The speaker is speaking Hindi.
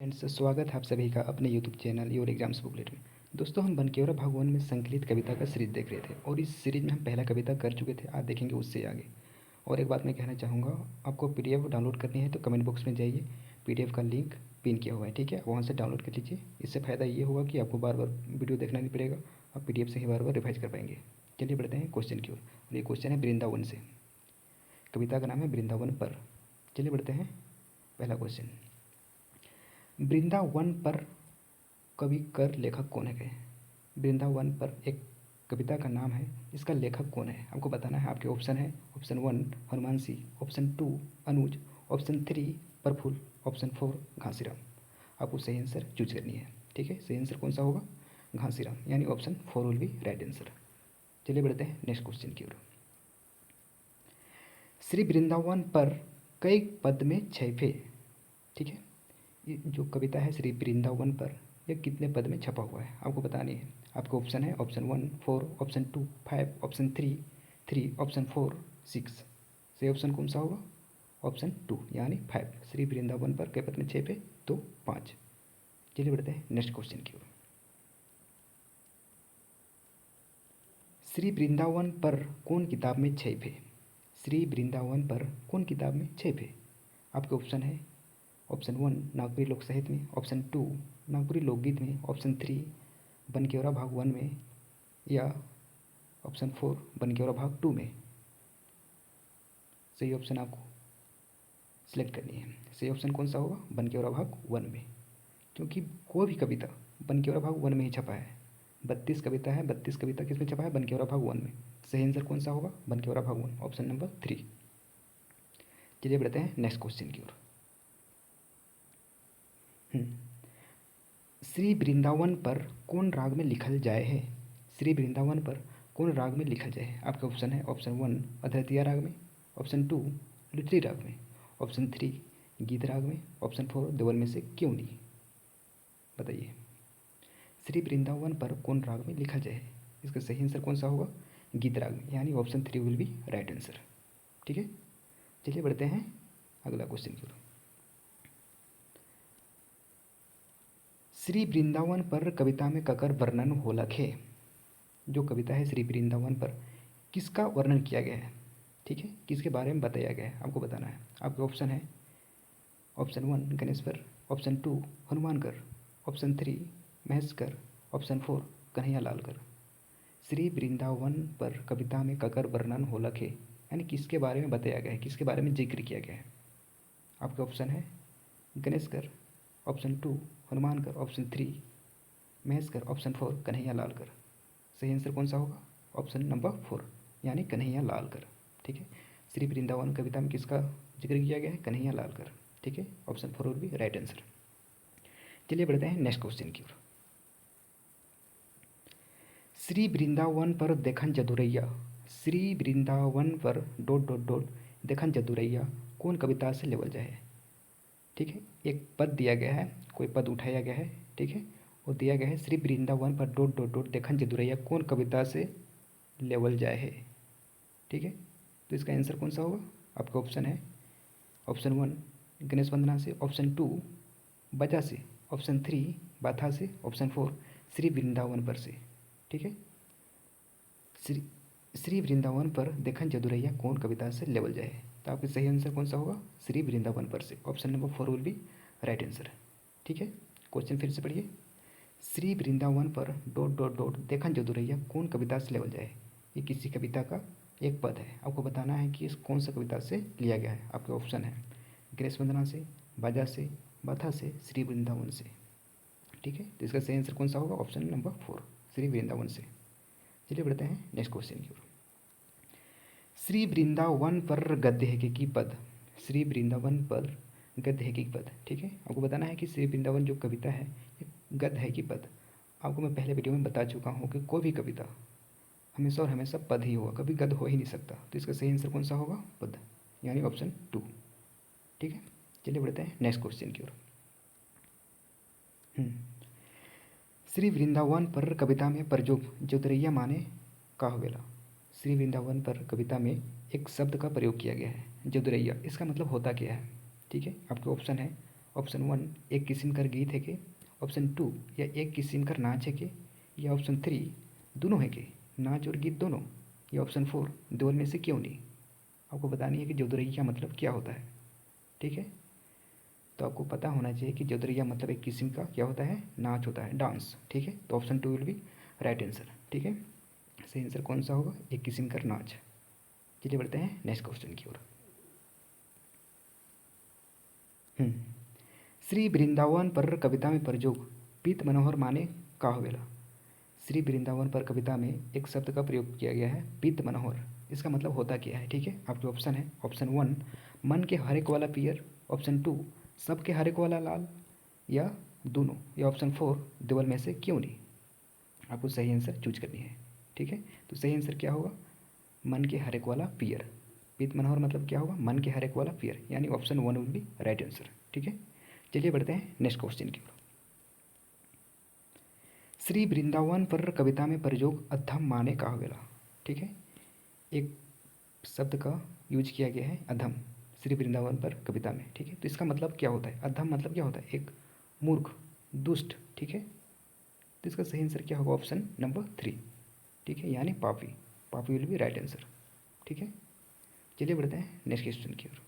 फ्रेंड्स, स्वागत है आप सभी का अपने YouTube channel your exams booklet में। दोस्तों, हम बनकेवरा भाग 1 में संकलित कविता का सीरीज देख रहे थे और इस सीरीज में हम पहला कविता कर चुके थे। आज देखेंगे उससे आगे। और एक बात मैं कहना चाहूँगा, आपको पीडीएफ डाउनलोड करनी है तो कमेंट बॉक्स में जाइए, पीडीएफ का लिंक पिन किया हुआ है, ठीक है, वहाँ से डाउनलोड कर लीजिए। इससे फ़ायदा ये होगा कि आपको बार बार वीडियो देखना नहीं पड़ेगा, आप पीडीएफ से ही बार बार रिवाइज कर पाएंगे। चलिए बढ़ते हैं क्वेश्चन की ओर। और ये क्वेश्चन है वृंदावन से। कविता का नाम है वृंदावन पर। चलिए बढ़ते हैं पहला क्वेश्चन। वृंदावन पर कवि कर लेखक कौन है? वृंदावन पर एक कविता का नाम है, इसका लेखक कौन है आपको बताना है। आपके ऑप्शन है, ऑप्शन 1 हनुमान सिंह, ऑप्शन 2 अनुज, ऑप्शन 3 प्रफुल्ल, ऑप्शन 4 घासीराम। आपको सही आंसर चूज करनी है, ठीक है। सही आंसर कौन सा होगा? घासीराम, यानी option 4 will be right answer. चलिए बढ़ते हैं नेक्स्ट क्वेश्चन की ओर। श्री वृंदावन पर कई पद में 6 फे, ठीक है। ये जो कविता है श्री वृंदावन पर, यह कितने पद में छपा हुआ है आपको बतानी है। आपके ऑप्शन है, ऑप्शन 1 4, ऑप्शन 2 5, ऑप्शन 3 ऑप्शन 4 6। सही ऑप्शन कौन सा होगा? ऑप्शन 2 यानी 5। श्री वृंदावन पर कई पद में 6 पे तो 5। चलिए बढ़ते हैं नेक्स्ट क्वेश्चन की ओर। श्री वृंदावन पर कौन किताब में 6 फे? श्री वृंदावन पर कौन किताब में 6 फे? आपके ऑप्शन है, ऑप्शन 1 नागपुरी लोक साहित्य में, ऑप्शन 2 नागपुरी लोकगीत में, ऑप्शन 3 बनकेवरा भाग 1 में, या ऑप्शन 4 बनकेवरा भाग 2 में। सही ऑप्शन आपको सिलेक्ट करनी है। सही ऑप्शन कौन सा होगा? बनकेवरा भाग 1 में, क्योंकि कोई भी कविता बनकेवरा भाग 1 में ही छपा है। 32 कविता है, 32 कविता किस में छपा है? बनकेवरा भाग 1 में। सही आंसर कौन सा होगा? बनकेवरा भाग 1, ऑप्शन नंबर 3। चलिए बढ़ते हैं नेक्स्ट क्वेश्चन की ओर। श्री वृंदावन पर कौन राग में लिखल जाए है? श्री वृंदावन पर कौन राग में लिखल जाए है? आपके ऑप्शन है, ऑप्शन 1 अद्वितीय राग में, ऑप्शन 2 लुत्री राग में, ऑप्शन 3 गीत राग में, ऑप्शन 4 देवल में से क्यों नहीं। बताइए, श्री वृंदावन पर कौन राग में लिखल जाए है? इसका सही आंसर कौन सा होगा? गीत राग में, यानी option 3 will be right answer, ठीक है। चलिए बढ़ते हैं अगला क्वेश्चन की ओर। श्री वृंदावन पर कविता में ककर वर्णन हो लखे। जो कविता है श्री वृंदावन पर, किसका वर्णन किया गया है, ठीक है, किसके बारे में बताया गया है आपको बताना है। आपके ऑप्शन है, ऑप्शन 1 गणेश्वर, ऑप्शन 2 हनुमानकर, ऑप्शन 3 महेशकर, ऑप्शन 4 कन्हैया लालकर। श्री वृंदावन पर कविता में ककर वर्णन हो लखे, यानी किसके बारे में बताया गया है, किसके बारे में जिक्र किया गया है। आपके ऑप्शन है गणेशकर, ऑप्शन 2 हनुमानकर, ऑप्शन 3 महेशकर, ऑप्शन 4 कन्हैया लालकर। सही आंसर कौन सा होगा? ऑप्शन नंबर 4 यानी कन्हैया लालकर, ठीक है। श्री वृंदावन कविता में किसका जिक्र किया गया है? कन्हैया लालकर, ठीक है। ऑप्शन 4 भी राइट आंसर। चलिए बढ़ते हैं नेक्स्ट क्वेश्चन की ओर। श्री वृंदावन पर देखन जदुरैया। श्री वृंदावन पर डॉट डॉट डॉट देखन जदुरैया कौन कविता से लेवल जाए, ठीक है। एक पद दिया गया है, कोई पद उठाया गया है, ठीक है, और दिया गया है श्री वृंदावन पर डॉट डॉट डॉट देखन जदुरैया कौन कविता से लेवल जाए है, ठीक है। तो इसका आंसर कौन सा होगा? आपका ऑप्शन है, ऑप्शन 1 गणेश वंदना से, ऑप्शन 2 बजा से, ऑप्शन 3 बाथा से, ऑप्शन 4 श्री वृंदावन पर से, ठीक है। श्री वृंदावन पर देखन जदुरैया कौन कविता से लेवल जाए, तो आपका सही आंसर कौन सा होगा? श्री वृंदावन पर से, option number 4 will be right answer, ठीक है। क्वेश्चन फिर से पढ़िए। श्री वृंदावन पर डॉट डॉट डॉट देखन जदुरैया कौन कविता से लेवल जाए। ये किसी कविता का एक पद है, आपको बताना है कि इस कौन सा कविता से लिया गया है। आपके ऑप्शन है गणेश वंदना से, बाजा से, बाथा से, श्री वृंदावन से, ठीक है। तो इसका सही आंसर कौन सा होगा? ऑप्शन नंबर 4 श्री वृंदावन से। चलिए बढ़ते हैं नेक्स्ट क्वेश्चन की ओर। श्री वृंदावन पर गद्य है कि पद। श्री वृंदावन पर गद्य है कि पद, ठीक है। आपको बताना है कि श्री वृंदावन जो कविता है ये गद्य है कि पद। आपको मैं पहले वीडियो में बता चुका हूँ कि कोई भी कविता हमेशा और हमेशा पद ही होगा, कभी गद्य हो ही नहीं सकता। तो इसका सही आंसर कौन सा होगा? पद, यानी ऑप्शन 2, ठीक है। चलिए बढ़ते हैं नेक्स्ट क्वेश्चन की ओर। श्री वृंदावन पर कविता में प्रयोग जोतरैया माने का होवेला। श्री वृंदावन पर कविता में एक शब्द का प्रयोग किया गया है जोतरैया, इसका मतलब होता क्या है, ठीक है। आपके ऑप्शन है, ऑप्शन 1 एक किस्म का गीत है के, ऑप्शन 2 या एक किस्म का नाच है के, या ऑप्शन 3 दोनों है के, नाच और गीत दोनों, या ऑप्शन 4 दोनों में से क्यों नहीं। आपको बतानी है कि जोदरैया का मतलब क्या होता है। ठीक है, तो आपको पता होना चाहिए कि जोदरैया मतलब एक किस्म का क्या होता है, नाच होता है, डांस। ठीक है, तो option 2 will be right answer. ठीक है, सही आंसर कौन सा होगा, एक किस्म का नाच। चलिए बढ़ते हैं नेक्स्ट क्वेश्चन की ओर। श्री वृंदावन पर कविता में प्रयोग पीत मनोहर माने का होवेला। श्री वृंदावन पर कविता में एक शब्द का प्रयोग किया गया है, पीत मनोहर। इसका मतलब होता क्या है। ठीक है, आपके ऑप्शन है, ऑप्शन 1 मन के हर एक वाला पियर, ऑप्शन 2 सबके हर एक वाला लाल, या दोनों, या ऑप्शन 4 देवल में से क्यों नहीं। आपको सही आंसर चूज करनी है। ठीक है, तो सही आंसर क्या होगा, मन के हर एक वाला पियर। पीत मनोहर मतलब क्या होगा, मन के हर एक वाला पियर, यानी option 1 will be right answer. ठीक है, चलिए बढ़ते हैं नेक्स्ट क्वेश्चन की ओर। श्री वृंदावन पर कविता में प्रयोग अधम माने का होवेला। ठीक है, एक शब्द का यूज किया गया है अधम श्री वृंदावन पर कविता में। ठीक है, तो इसका मतलब क्या होता है, अधम मतलब क्या होता है, एक मूर्ख, दुष्ट। ठीक है, तो इसका सही आंसर क्या होगा, ऑप्शन नंबर 3। ठीक है, यानी पापी। पापी विल बी राइट आंसर। ठीक है, चलिए बढ़ते हैं नेक्स्ट क्वेश्चन की ओर।